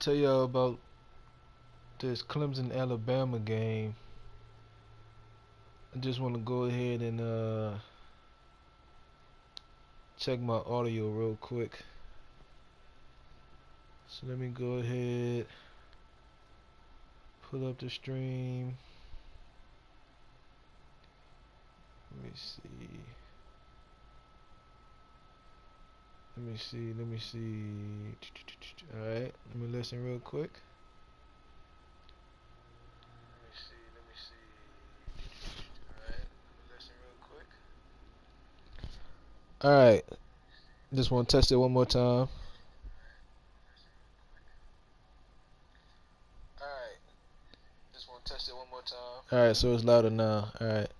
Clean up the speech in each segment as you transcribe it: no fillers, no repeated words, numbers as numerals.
Tell y'all about this Clemson Alabama game. I just want to go ahead and check my audio real quick. So let me go ahead, pull up the stream. Let me see. Let me see. Alright, let me listen real quick. Alright, just want to test it one more time. Alright, so it's louder now. Alright.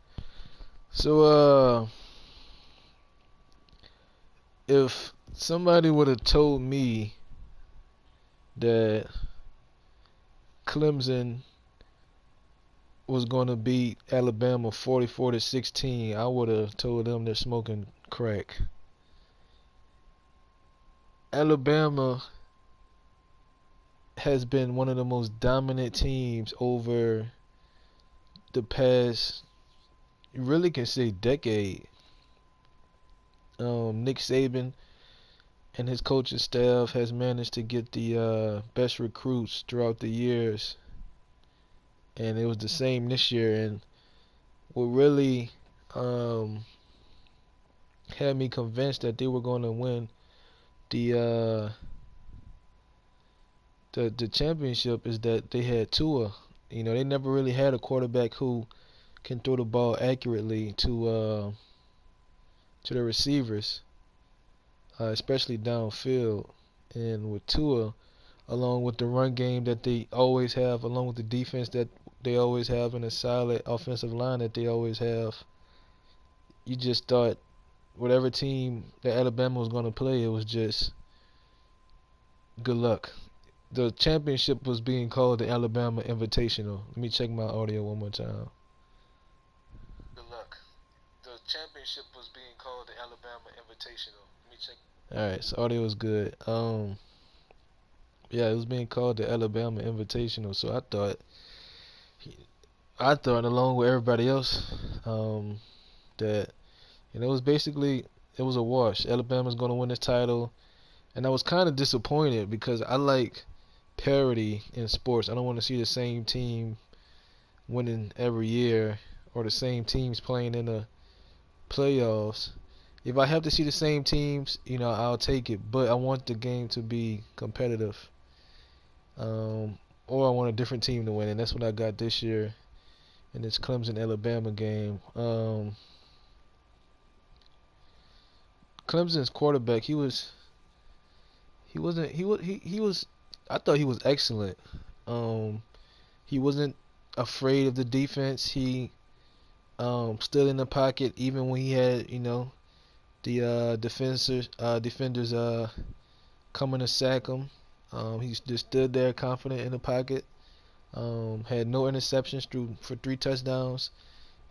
So, if somebody would have told me that Clemson was going to beat Alabama 44-16, I would have told them they're smoking crack. Alabama has been one of the most dominant teams over the past, you really can say, decade. Nick Saban and his coaching staff has managed to get the best recruits throughout the years, and it was the same this year. And what really had me convinced that they were going to win the the championship is that they had Tua. You know, they never really had a quarterback who can throw the ball accurately to the receivers, especially downfield. And with Tua, along with the run game that they always have, along with the defense that they always have, and a solid offensive line that they always have, you just thought whatever team that Alabama was going to play, it was just good luck. The championship was being called the Alabama Invitational. Let me check my audio one more time. Alright, so audio is good. Yeah, it was being called the Alabama Invitational. So I thought along with everybody else, that it was basically, it was a wash. Alabama's going to win this title, and I was kind of disappointed because I like parity in sports. I don't want to see the same team winning every year or the same teams playing in the playoffs. If I have to see the same teams, I'll take it. But I want the game to be competitive, or I want a different team to win, and that's what I got this year in this Clemson Alabama game. Clemson's quarterback, he wasn't he was I thought he was excellent. Um, he wasn't afraid of the defense. He stood in the pocket even when he had the defenders coming to sack him. He just stood there confident in the pocket. Had no interceptions for 3 touchdowns,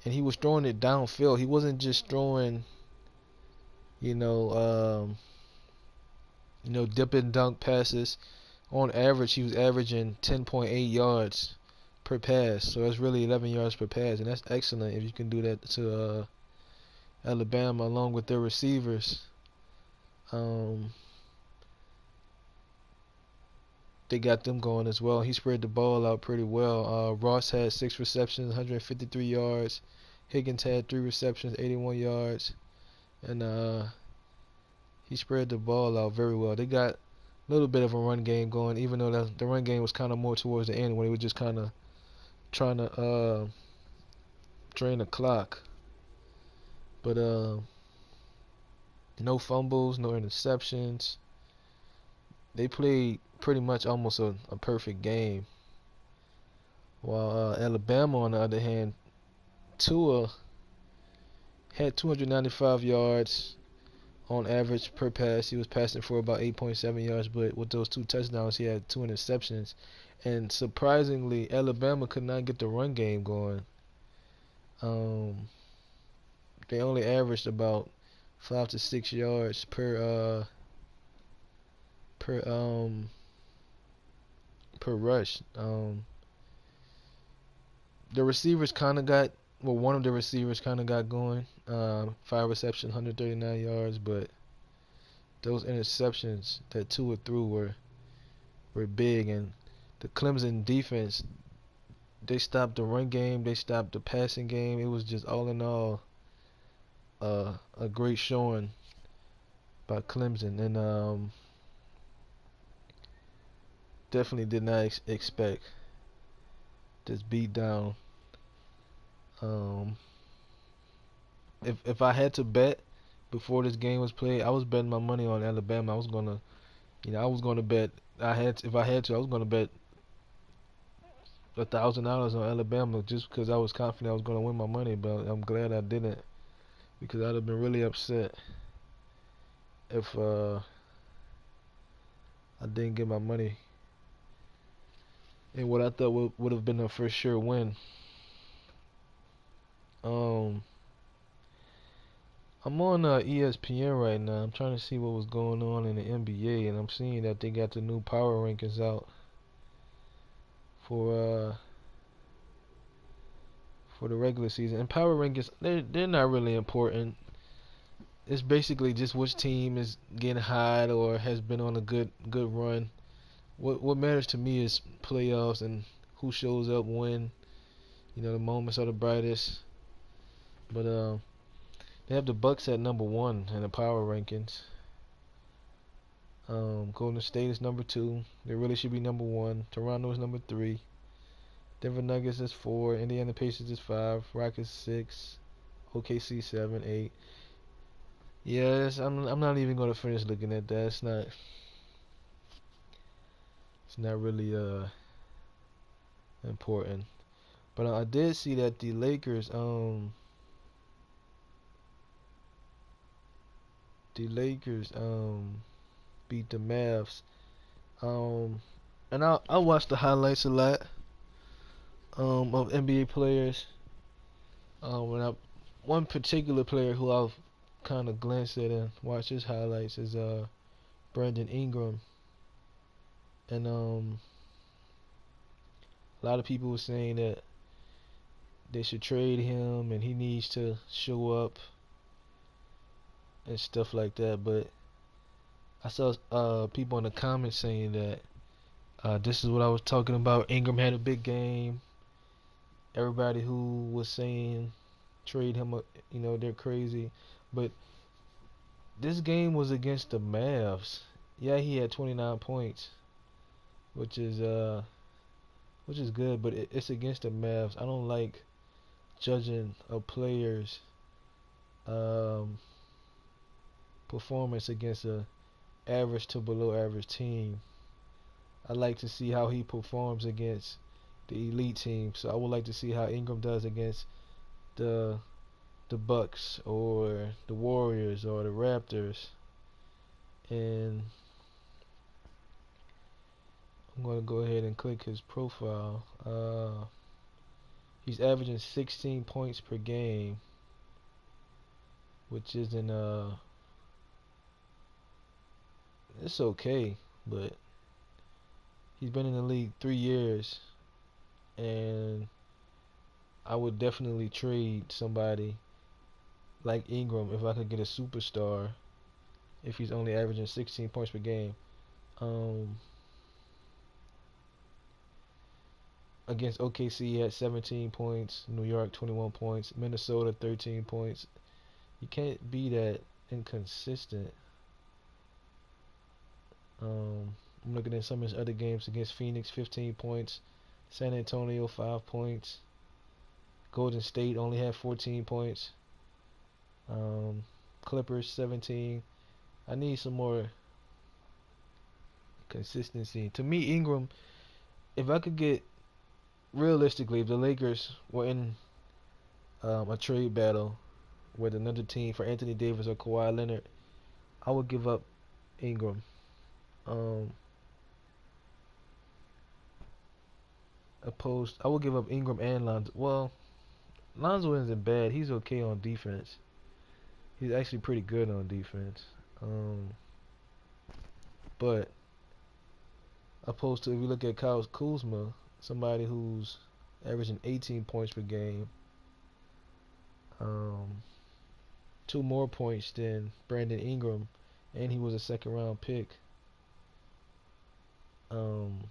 and he was throwing it downfield. He wasn't just throwing, you know, um, dip and dunk passes. On average, he was averaging 10.8 yards per pass, so that's really 11 yards per pass, and that's excellent if you can do that to Alabama along with their receivers. Um, they got them going as well. He spread the ball out pretty well. Ross had 6 receptions, 153 yards. Higgins had 3 receptions, 81 yards, and he spread the ball out very well. They got a little bit of a run game going, even though the run game was kind of more towards the end when they were just kind of trying to drain the clock. But no fumbles, no interceptions. They played pretty much almost a perfect game. While Alabama, on the other hand, Tua had 295 yards on average per pass. He was passing for about 8.7 yards, but with those 2 touchdowns, he had 2 interceptions. And surprisingly, Alabama could not get the run game going. They only averaged about 5 to 6 yards per per rush. The receivers kind of got, well, one of the receivers kind of got going. 5 receptions, 139 yards, but those interceptions that Tua threw were big, and the Clemson defense, they stopped the run game, they stopped the passing game. It was just all in all a great showing by Clemson, and definitely did not expect this beat down. Um, if I had to bet before this game was played, I was betting my money on Alabama. I was gonna bet. If I had to, I was gonna bet $1,000 on Alabama just because I was confident I was gonna win my money. But I'm glad I didn't, because I'd have been really upset if I didn't get my money in what I thought would have been a for sure win. Um, I'm on ESPN right now. I'm trying to see what was going on in the NBA, and I'm seeing that they got the new power rankings out for the regular season. And power rankings, they're not really important. It's basically just which team is getting hot or has been on a good run. What matters to me is playoffs and who shows up when. The moments are the brightest. But they have the Bucks at number 1 in the power rankings. Golden State is number 2. They really should be number 1. Toronto is number 3. Denver Nuggets is 4. Indiana Pacers is 5. Rockets 6. OKC 7, 8. Yes, I'm not even gonna finish looking at that. It's not really important. But I did see that the Lakers beat the Mavs. And I watched the highlights a lot of NBA players. One particular player who I've kind of glanced at and watched his highlights is Brandon Ingram, and a lot of people were saying that they should trade him and he needs to show up and stuff like that. But I saw people in the comments saying that this is what I was talking about. Ingram had a big game. Everybody who was saying trade him, they're crazy. But this game was against the Mavs. Yeah, he had 29 points, which is good, but it's against the Mavs. I don't like judging a player's performance against a average to below average team. I like to see how he performs against the elite team. So I would like to see how Ingram does against the Bucks or the Warriors or the Raptors. And I'm going to go ahead and click his profile. He's averaging 16 points per game, which isn't it's okay, but he's been in the league 3 years, and I would definitely trade somebody like Ingram if I could get a superstar if he's only averaging 16 points per game. Against OKC he had 17 points, New York 21 points, Minnesota 13 points. You can't be that inconsistent. I'm looking at some of his other games against Phoenix, 15 points, San Antonio 5 points, Golden State only had 14 points, Clippers 17. I need some more consistency. To me, Ingram, if I could get, realistically, if the Lakers were in a trade battle with another team for Anthony Davis or Kawhi Leonard, I would give up Ingram. I would give up Ingram and Lonzo. Well, Lonzo isn't bad. He's okay on defense. He's actually pretty good on defense. But Opposed to if you look at Kyle Kuzma, somebody who's averaging 18 points per game, um, 2 more points than Brandon Ingram, and he was a second round pick. Um,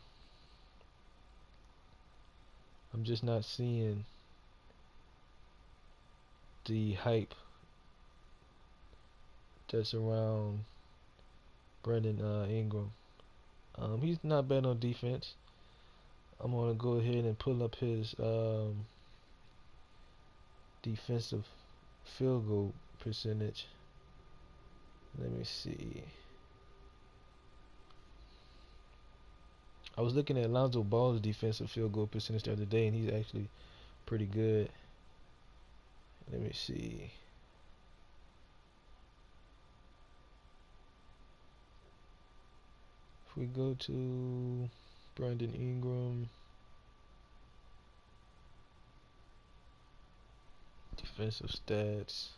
I'm just not seeing the hype that's around Brandon Ingram. He's not bad on defense. I'm gonna go ahead and pull up his defensive field goal percentage. Let me see. I was looking at Lonzo Ball's defensive field goal percentage the other day, and he's actually pretty good. Let me see. If we go to Brandon Ingram, defensive stats.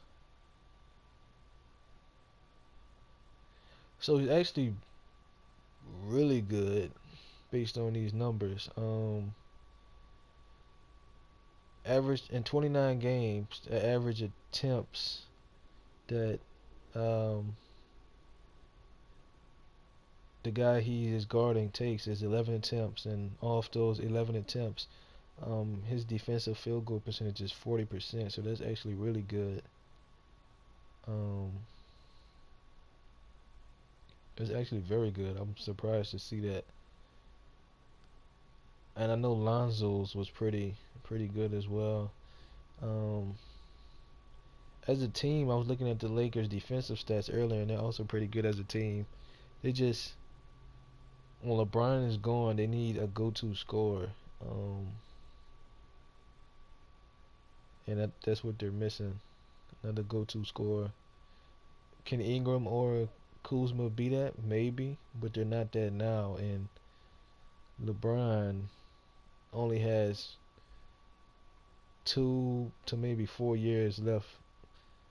So he's actually really good based on these numbers. Average in 29 games, the average attempts that um, the guy he is guarding takes is 11 attempts, and off those 11 attempts, his defensive field goal percentage is 40%. So that's actually really good. Um, it's actually very good. I'm surprised to see that. And I know Lonzo's was pretty good as well. Um, as a team, I was looking at the Lakers' defensive stats earlier, and they're also pretty good as a team. They just, when LeBron is gone, they need a go-to scorer, and that's what they're missing. Another go-to scorer. Can Ingram or Kuzma be that? Maybe, but they're not that now. And LeBron only has 2 to maybe 4 years left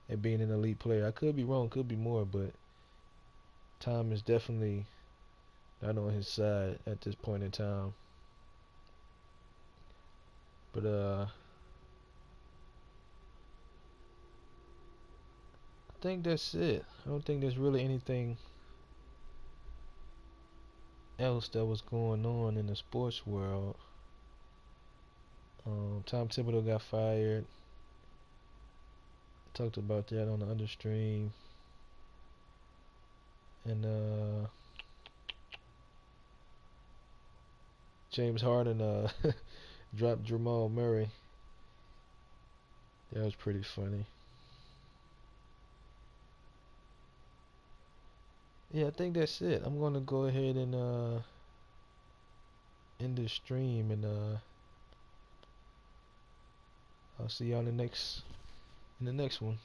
at being an elite player. I could be wrong, could be more, but time is definitely not on his side at this point in time. But I think that's it. I don't think there's really anything else that was going on in the sports world. Tom Thibodeau got fired. Talked about that on the understream. And James Harden dropped Jamal Murray. That was pretty funny. Yeah, I think that's it. I'm gonna go ahead and end the stream, and I'll see y'all in the next one.